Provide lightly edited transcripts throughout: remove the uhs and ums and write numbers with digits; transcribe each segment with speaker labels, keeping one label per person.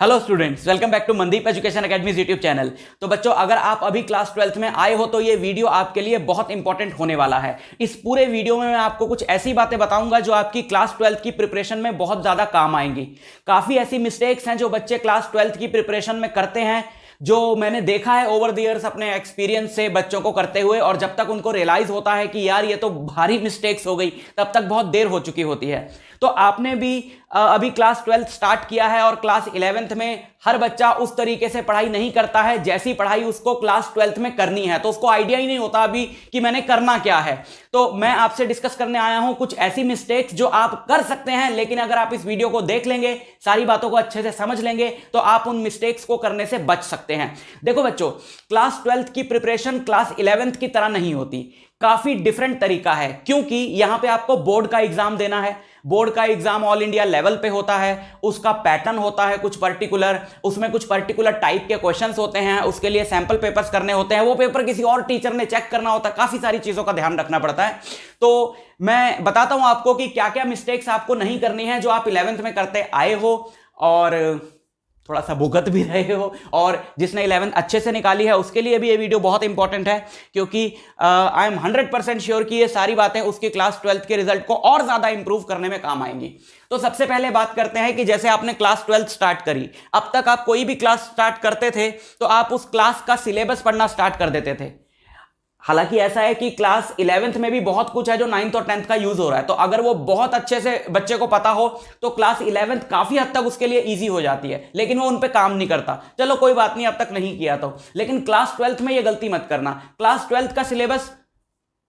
Speaker 1: Hello students, welcome back to Mandeep education academy's YouTube channel. तो बच्चों, अगर आप अभी क्लास 12th में आए हो तो ये वीडियो आपके लिए बहुत इंपॉर्टेंट होने वाला है। इस पूरे वीडियो में मैं आपको कुछ ऐसी बातें बताऊंगा जो आपकी क्लास 12th की प्रिपरेशन में बहुत ज्यादा काम आएंगी। काफी ऐसी मिस्टेक्स हैं जो बच्चे क्लास 12th की प्रिपरेशन में करते हैं, जो मैंने देखा है ओवर द इयर्स अपने एक्सपीरियंस से बच्चों को करते हुए, और जब तक उनको रियलाइज होता है कि यार ये तो भारी मिस्टेक्स हो गई, तब तक बहुत देर हो चुकी होती है। तो आपने भी अभी क्लास 12th स्टार्ट किया है और क्लास 11th में हर बच्चा उस तरीके से पढ़ाई नहीं करता है जैसी पढ़ाई उसको क्लास 12th में करनी है, तो उसको आइडिया ही नहीं होता अभी कि मैंने करना क्या है। तो मैं आपसे डिस्कस करने आया हूं कुछ ऐसी मिस्टेक्स जो आप कर सकते हैं, लेकिन अगर आप इस वीडियो को देख लेंगे, सारी बातों को अच्छे से समझ लेंगे, तो आप उन मिस्टेक्स को करने से बच सकते हैं। देखो बच्चों, क्लास 12th की प्रिपरेशन क्लास 11th की तरह नहीं होती, काफी डिफरेंट तरीका है, क्योंकि यहां पे आपको बोर्ड का एग्जाम देना है। बोर्ड का एग्जाम ऑल इंडिया लेवल पे होता है, उसका पैटर्न होता है कुछ पर्टिकुलर, उसमें कुछ पर्टिकुलर टाइप के क्वेश्चंस होते हैं, उसके लिए सैंपल पेपर्स करने होते हैं, वो पेपर किसी और टीचर ने चेक करना होता है, काफी सारी चीजों का ध्यान रखना पड़ता है। तो मैं बताता हूं आपको कि क्या क्या मिस्टेक्स आपको नहीं करनी है जो आप 11th में करते आए हो और थोड़ा सा भुगत भी रहे हो, और जिसने 11th अच्छे से निकाली है उसके लिए भी ये वीडियो बहुत इंपॉर्टेंट है, क्योंकि आई एम 100% श्योर कि ये सारी बातें उसकी क्लास 12th के रिजल्ट को और ज्यादा इंप्रूव करने में काम आएंगी। तो सबसे पहले बात करते हैं कि जैसे आपने क्लास 12th स्टार्ट करी, अब तक आप कोई भी क्लास स्टार्ट करते थे तो आप उस क्लास का सिलेबस पढ़ना स्टार्ट कर देते थे। हालांकि ऐसा है कि क्लास 11th में भी बहुत कुछ है जो 9th और 10th का यूज हो रहा है, तो अगर वो बहुत अच्छे से बच्चे को पता हो तो क्लास 11th काफी हद तक उसके लिए इजी हो जाती है, लेकिन वो उन पे काम नहीं करता। चलो कोई बात नहीं, अब तक नहीं किया तो, लेकिन क्लास 12th में ये गलती मत करना। क्लास 12th का सिलेबस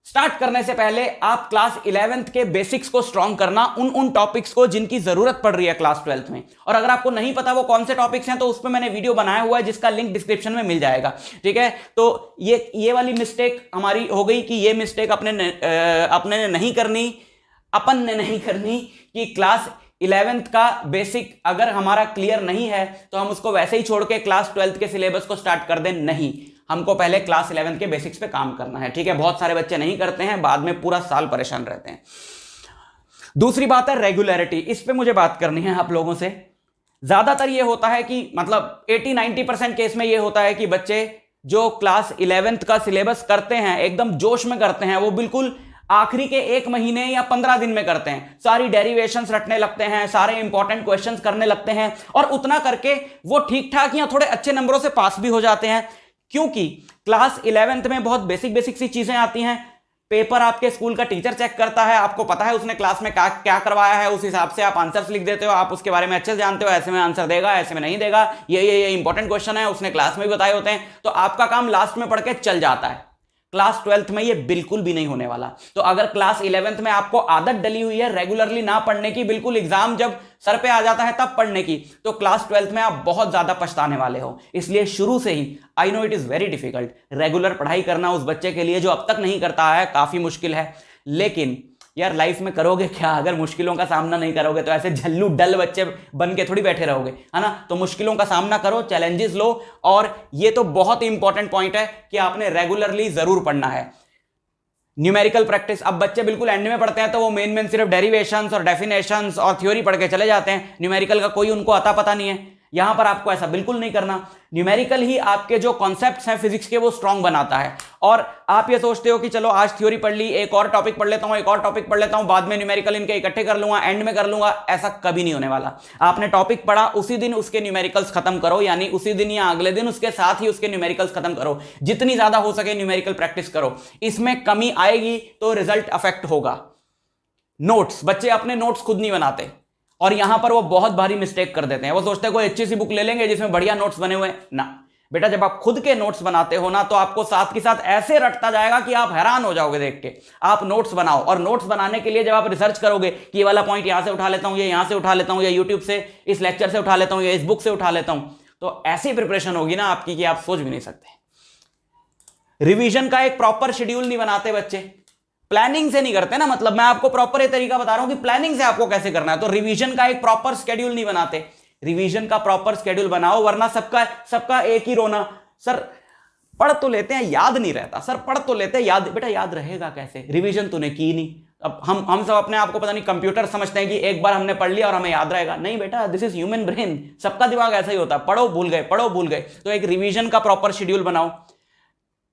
Speaker 1: स्टार्ट करने से पहले आप क्लास 11th के बेसिक्स को स्ट्रॉन्ग करना, उन टॉपिक्स को जिनकी जरूरत पड़ रही है क्लास 12th में। और अगर आपको नहीं पता वो कौन से टॉपिक्स हैं तो उस पर मैंने वीडियो बनाया हुआ है जिसका लिंक डिस्क्रिप्शन में मिल जाएगा, ठीक है। तो ये वाली मिस्टेक हमारी हो गई कि ये मिस्टेक अपने ने नहीं करनी, अपन ने नहीं करनी कि क्लास 11th का बेसिक अगर हमारा क्लियर नहीं है तो हम उसको वैसे ही छोड़ के क्लास 12th के सिलेबस को स्टार्ट कर दें। नहीं, हमको पहले क्लास 11th के बेसिक्स पे काम करना है, ठीक है। बहुत सारे बच्चे नहीं करते हैं, बाद में पूरा साल परेशान रहते हैं। दूसरी बात है रेगुलरिटी, इस पे मुझे बात करनी है आप लोगों से। ज्यादातर ये होता है कि मतलब 80-90% केस में ये होता है कि बच्चे जो क्लास 11th का सिलेबस करते हैं एकदम जोश में करते हैं, वो बिल्कुल आखिरी के 1 महीने या 15 दिन में करते हैं, सारी डेरिवेशंस रटने लगते हैं, सारे इंपॉर्टेंट क्वेश्चंस करने लगते हैं, और उतना करके वो ठीक ठाक या थोड़े अच्छे नंबरों से पास भी हो जाते हैं, क्योंकि क्लास 11th में बहुत बेसिक सी चीजें आती हैं। पेपर आपके स्कूल का टीचर चेक करता है, आपको पता है उसने क्लास में क्या करवाया है, उस हिसाब से आप आंसर्स लिख देते हो, आप उसके बारे में अच्छे से जानते हो, ऐसे में आंसर देगा, ऐसे में नहीं देगा, ये इंपॉर्टेंट क्वेश्चन है, उसने क्लास में भी बताए होते हैं, तो आपका काम लास्ट में पढ़ के चल जाता है। क्लास 12th में ये बिल्कुल भी नहीं होने वाला। तो अगर क्लास 11th में आपको आदत डली हुई है रेगुलरली ना पढ़ने की, बिल्कुल एग्जाम जब सर पे आ जाता है तब पढ़ने की, तो क्लास 12th में आप बहुत ज्यादा पछताने वाले हो। इसलिए शुरू से ही, I know it is very difficult, regular पढ़ाई करना उस बच्चे के लिए जो अब तक नहीं करता है काफी मुश्किल है, लेकिन यार लाइफ में करोगे क्या अगर मुश्किलों का सामना नहीं करोगे? तो ऐसे झल्लू डल बच्चे बन के थोड़ी बैठे रहोगे, है ना। तो मुश्किलों का सामना करो, चैलेंजेस लो, और ये तो बहुत इंपॉर्टेंट पॉइंट है कि आपने रेगुलरली जरूर पढ़ना है। न्यूमेरिकल प्रैक्टिस, अब बच्चे बिल्कुल एंड में पढ़ते हैं तो वो मेन सिर्फ डेरिवेशंस और डेफिनेशंस और थ्योरी पढ़ के चले जाते हैं, न्यूमेरिकल का कोई उनको अता पता नहीं है। यहां पर आपको ऐसा बिल्कुल नहीं करना। न्यूमेरिकल ही आपके जो कॉन्सेप्ट्स हैं फिजिक्स के वो स्ट्रांग बनाता है, और आप ये सोचते हो कि चलो आज थ्योरी पढ़ ली, एक और टॉपिक पढ़ लेता हूं, एक और टॉपिक पढ़ लेता हूं, बाद में न्यूमेरिकल इनके इकट्ठे कर लूंगा, एंड में कर लूंगा, ऐसा कभी नहीं होने वाला। आपने टॉपिक पढ़ा, उसी दिन उसके न्यूमेरिकल्स खत्म करो, यानी उसी दिन या अगले दिन उसके साथ ही उसके न्यूमेरिकल्स खत्म करो। जितनी ज्यादा हो सके न्यूमेरिकल प्रैक्टिस करो, इसमें कमी आएगी तो रिजल्ट अफेक्ट होगा। नोट्स, बच्चे अपने नोट्स खुद नहीं बनाते, और यहां पर वो बहुत भारी मिस्टेक कर देते हैं। वो सोचते हैं कोई अच्छी सी बुक ले लेंगे जिसमें बढ़िया नोट्स बने हुए हैं। ना बेटा, जब आप खुद के नोट्स बनाते हो ना, तो आपको साथ के साथ ऐसे रटता जाएगा कि आप हैरान हो जाओगे देख के। आप नोट्स बनाओ, और नोट्स बनाने के लिए जब आप रिसर्च करोगे कि ये वाला पॉइंट यहां से उठा लेता हूं, ये यहां से उठा लेता हूं, या यूट्यूब से इस लेक्चर से उठा लेता हूं, या इस बुक से उठा लेता हूं, तो ऐसी प्रिपरेशन होगी ना आपकी कि आप सोच भी नहीं सकते। रिविजन का एक प्रॉपर शेड्यूल नहीं बनाते बच्चे, प्लानिंग से नहीं करते ना। मतलब मैं आपको प्रॉपर ये तरीका बता रहा हूं कि प्लानिंग से आपको कैसे करना है, तो रिवीजन का एक प्रॉपर स्केड्यूल नहीं बनाते। रिवीजन का प्रॉपर स्केड्यूल बनाओ, वरना सबका एक ही रोना, सर पढ़ तो लेते हैं, याद नहीं रहता। सर पढ़ तो लेते हैं, याद, बेटा याद रहेगा कैसे, रिवीजन तूने की नहीं। अब हम सब अपने आप को पता नहीं कंप्यूटर समझते हैं कि एक बार हमने पढ़ लिया और हमें याद रहेगा। नहीं बेटा, दिस इज ह्यूमन ब्रेन, सबका दिमाग ऐसा ही होता है, पढ़ो भूल गए, पढ़ो भूल गए। तो एक रिवीजन का प्रॉपर शेड्यूल बनाओ।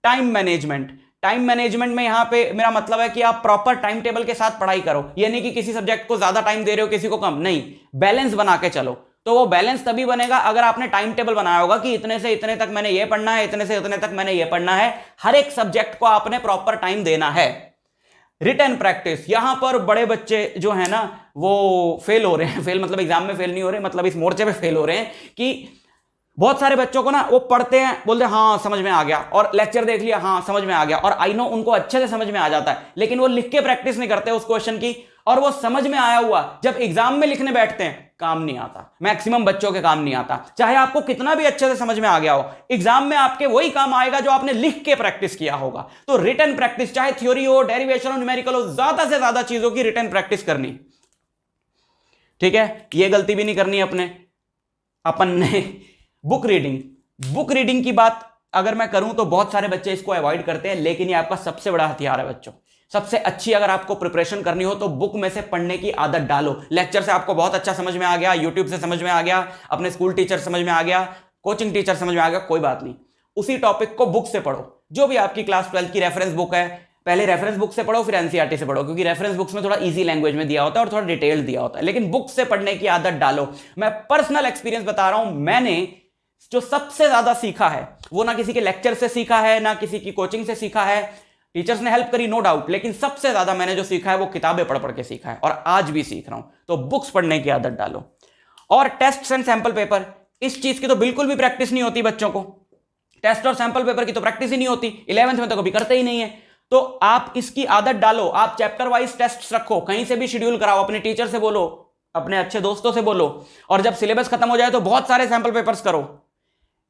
Speaker 1: टाइम मैनेजमेंट, टाइम मैनेजमेंट में यहां पे मेरा मतलब है कि आप प्रॉपर टाइम टेबल के साथ पढ़ाई करो। ये नहीं कि किसी सब्जेक्ट को ज्यादा टाइम दे रहे हो, किसी को कम, नहीं, बैलेंस बना के चलो। तो वो बैलेंस तभी बनेगा अगर आपने टाइम टेबल बनाया होगा कि इतने से इतने तक मैंने ये पढ़ना है, इतने से इतने तक मैंने ये पढ़ना है। हर एक सब्जेक्ट को आपने प्रॉपर टाइम देना है। रिटन प्रैक्टिस, यहां पर बड़े बच्चे जो है ना वो फेल हो रहे हैं। फेल मतलब एग्जाम में फेल नहीं हो रहे, मतलब इस मोर्चे पे फेल हो रहे हैं कि बहुत सारे बच्चों को ना वो पढ़ते हैं, बोलते हैं हाँ समझ में आ गया, और लेक्चर देख लिया हाँ समझ में आ गया, और आई नो उनको अच्छे से समझ में आ जाता है, लेकिन वो लिख के प्रैक्टिस नहीं करते उस क्वेश्चन की, और वो समझ में आया हुआ जब एग्जाम में लिखने बैठते हैं काम नहीं आता। मैक्सिमम बच्चों के काम नहीं आता, चाहे आपको कितना भी अच्छे से समझ में आ गया हो, एग्जाम में आपके वही काम आएगा जो आपने लिख के प्रैक्टिस किया होगा। तो रिटन प्रैक्टिस, चाहे थ्योरी हो, डेरिवेशन हो, न्यूमेरिकल हो, ज्यादा से ज्यादा चीजों की रिटन प्रैक्टिस करनी, ठीक है। ये गलती भी नहीं करनी अपन ने। बुक रीडिंग, बुक रीडिंग की बात अगर मैं करूं तो बहुत सारे बच्चे इसको अवॉइड करते हैं, लेकिन ये आपका सबसे बड़ा हथियार है बच्चों। सबसे अच्छी अगर आपको प्रिपरेशन करनी हो तो बुक में से पढ़ने की आदत डालो। लेक्चर से आपको बहुत अच्छा समझ में आ गया, यूट्यूब से समझ में आ गया, अपने स्कूल टीचर समझ में आ गया, कोचिंग टीचर समझ में आ गया, कोई बात नहीं, उसी टॉपिक को बुक से पढ़ो। जो भी आपकी क्लास 12 की रेफरेंस बुक है, पहले रेफरेंस बुक से पढ़ो, फिर एनसीईआरटी से पढ़ो, क्योंकि रेफरेंस बुक्स में थोड़ा इजी लैंग्वेज में दिया होता है और थोड़ा डिटेल दिया होता है, लेकिन बुक से पढ़ने की आदत डालो। मैं पर्सनल एक्सपीरियंस बता रहा हूं, मैंने जो सबसे ज्यादा सीखा है वो ना किसी के लेक्चर से सीखा है, ना किसी की कोचिंग से सीखा है, टीचर्स ने हेल्प करी नो डाउट, लेकिन सबसे ज्यादा मैंने जो सीखा है वो किताबें पढ़ पढ़ के सीखा है, और आज भी सीख रहा हूं। तो बुक्स पढ़ने की आदत डालो। और टेस्ट एंड सैंपल पेपर, इस चीज की तो बिल्कुल भी प्रैक्टिस नहीं होती बच्चों को। टेस्ट और सैंपल पेपर की तो प्रैक्टिस ही नहीं होती, 11th में तो कभी करते ही नहीं है। तो आप इसकी आदत डालो, आप चैप्टर वाइज टेस्ट रखो, कहीं से भी शेड्यूल कराओ, अपने टीचर से बोलो, अपने अच्छे दोस्तों से बोलो, और जब सिलेबस खत्म हो जाए तो बहुत सारे सैंपल पेपर्स करो।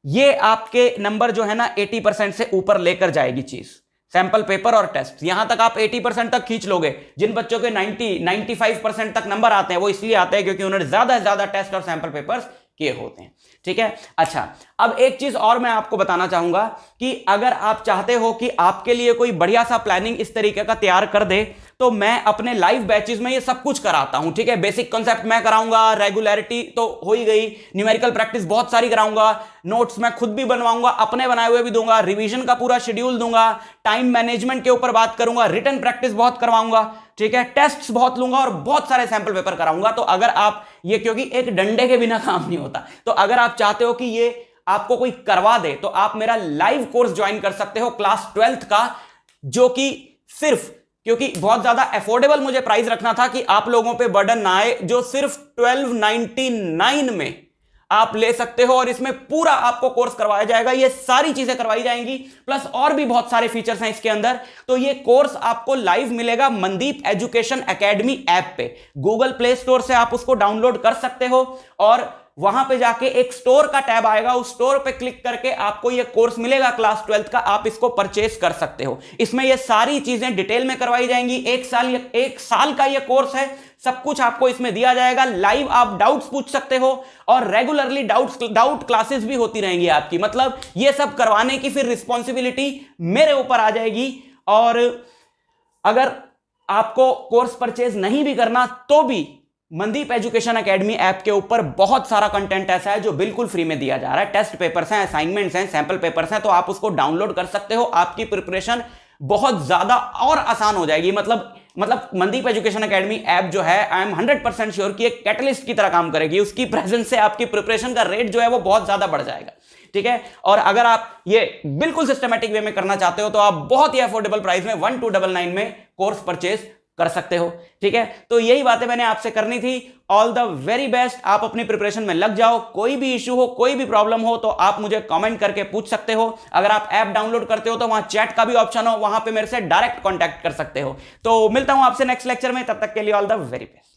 Speaker 1: ये आपके नंबर जो है ना 80% से ऊपर लेकर जाएगी चीज, सैंपल पेपर और टेस्ट। यहां तक आप 80% तक खींच लोगे। जिन बच्चों के 90-95% तक नंबर आते हैं वो इसलिए आते हैं क्योंकि उन्होंने ज्यादा से ज्यादा टेस्ट और सैंपल पेपर्स किए होते हैं, ठीक है। अच्छा, अब एक चीज और मैं आपको बताना चाहूंगा कि अगर आप चाहते हो कि आपके लिए कोई बढ़िया सा प्लानिंग इस तरीके का तैयार कर दे, तो मैं अपने लाइव बैचेस में ये सब कुछ कराता हूं, ठीक है। बेसिक कॉन्सेप्ट मैं कराऊंगा, रेगुलरिटी तो हो ही गई, न्यूमेरिकल प्रैक्टिस बहुत सारी कराऊंगा, नोट्स मैं खुद भी बनवाऊंगा, अपने बनाए हुए भी दूंगा, रिवीजन का पूरा शेड्यूल दूंगा, टाइम मैनेजमेंट के ऊपर बात करूंगा, रिटन प्रैक्टिस बहुत करवाऊंगा, ठीक है, टेस्ट्स बहुत लूंगा और बहुत सारे सैंपल पेपर कराऊंगा। तो अगर आप ये, क्योंकि एक डंडे के बिना काम नहीं होता, तो अगर आप चाहते हो कि ये आपको कोई करवा दे तो आप मेरा लाइव कोर्स ज्वाइन कर सकते हो क्लास 12th का, जो कि सिर्फ, क्योंकि बहुत ज्यादा अफोर्डेबल मुझे प्राइस रखना था कि आप लोगों पे बर्डन ना आए, जो सिर्फ 1299 में आप ले सकते हो, और इसमें पूरा आपको कोर्स करवाया जाएगा, ये सारी चीजें करवाई जाएंगी, प्लस और भी बहुत सारे फीचर्स हैं इसके अंदर। तो ये कोर्स आपको लाइव मिलेगा मनदीप एजुकेशन एकेडमी ऐप पे, गूगल प्ले स्टोर से आप उसको डाउनलोड कर सकते हो, और वहां पे जाके एक स्टोर का टैब आएगा, उस स्टोर पे क्लिक करके आपको ये कोर्स मिलेगा क्लास 12th का, आप इसको परचेस कर सकते हो। इसमें ये सारी चीजें डिटेल में करवाई जाएंगी। एक साल का ये कोर्स है, सब कुछ आपको इसमें दिया जाएगा। लाइव आप डाउट्स पूछ सकते हो, और रेगुलरली डाउट क्लासेस भी होती रहेंगी आपकी। मतलब ये सब करवाने की फिर रिस्पॉन्सिबिलिटी मेरे ऊपर आ जाएगी। और अगर आपको कोर्स परचेज नहीं भी करना तो भी मनदीप एजुकेशन एकेडमी ऐप के ऊपर बहुत सारा कंटेंट ऐसा है जो बिल्कुल फ्री में दिया जा रहा है। टेस्ट पेपर्स हैं, असाइनमेंट्स हैं, सैंपल पेपर्स हैं, तो आप उसको डाउनलोड कर सकते हो। आपकी प्रिपरेशन बहुत ज्यादा और आसान हो जाएगी। मतलब मनदीप एजुकेशन एकेडमी ऐप जो है, आई एम 100% श्योर कि एक कैटलिस्ट की तरह काम करेगी। उसकी प्रेजेंस से आपकी प्रिपरेशन का रेट जो है वो बहुत ज्यादा बढ़ जाएगा, ठीक है। और अगर आप ये बिल्कुल सिस्टमैटिक वे में करना चाहते हो तो आप बहुत ही अफोर्डेबल प्राइस में 1299 में कोर्स परचेज कर सकते हो, ठीक है। तो यही बातें मैंने आपसे करनी थी। ऑल द वेरी बेस्ट, आप अपनी प्रिपरेशन में लग जाओ। कोई भी इशू हो, कोई भी प्रॉब्लम हो तो आप मुझे कमेंट करके पूछ सकते हो। अगर आप ऐप डाउनलोड करते हो तो वहां चैट का भी ऑप्शन हो, वहां पे मेरे से डायरेक्ट कांटेक्ट कर सकते हो। तो मिलता हूं आपसे नेक्स्ट लेक्चर में, तब तक के लिए ऑल द वेरी बेस्ट।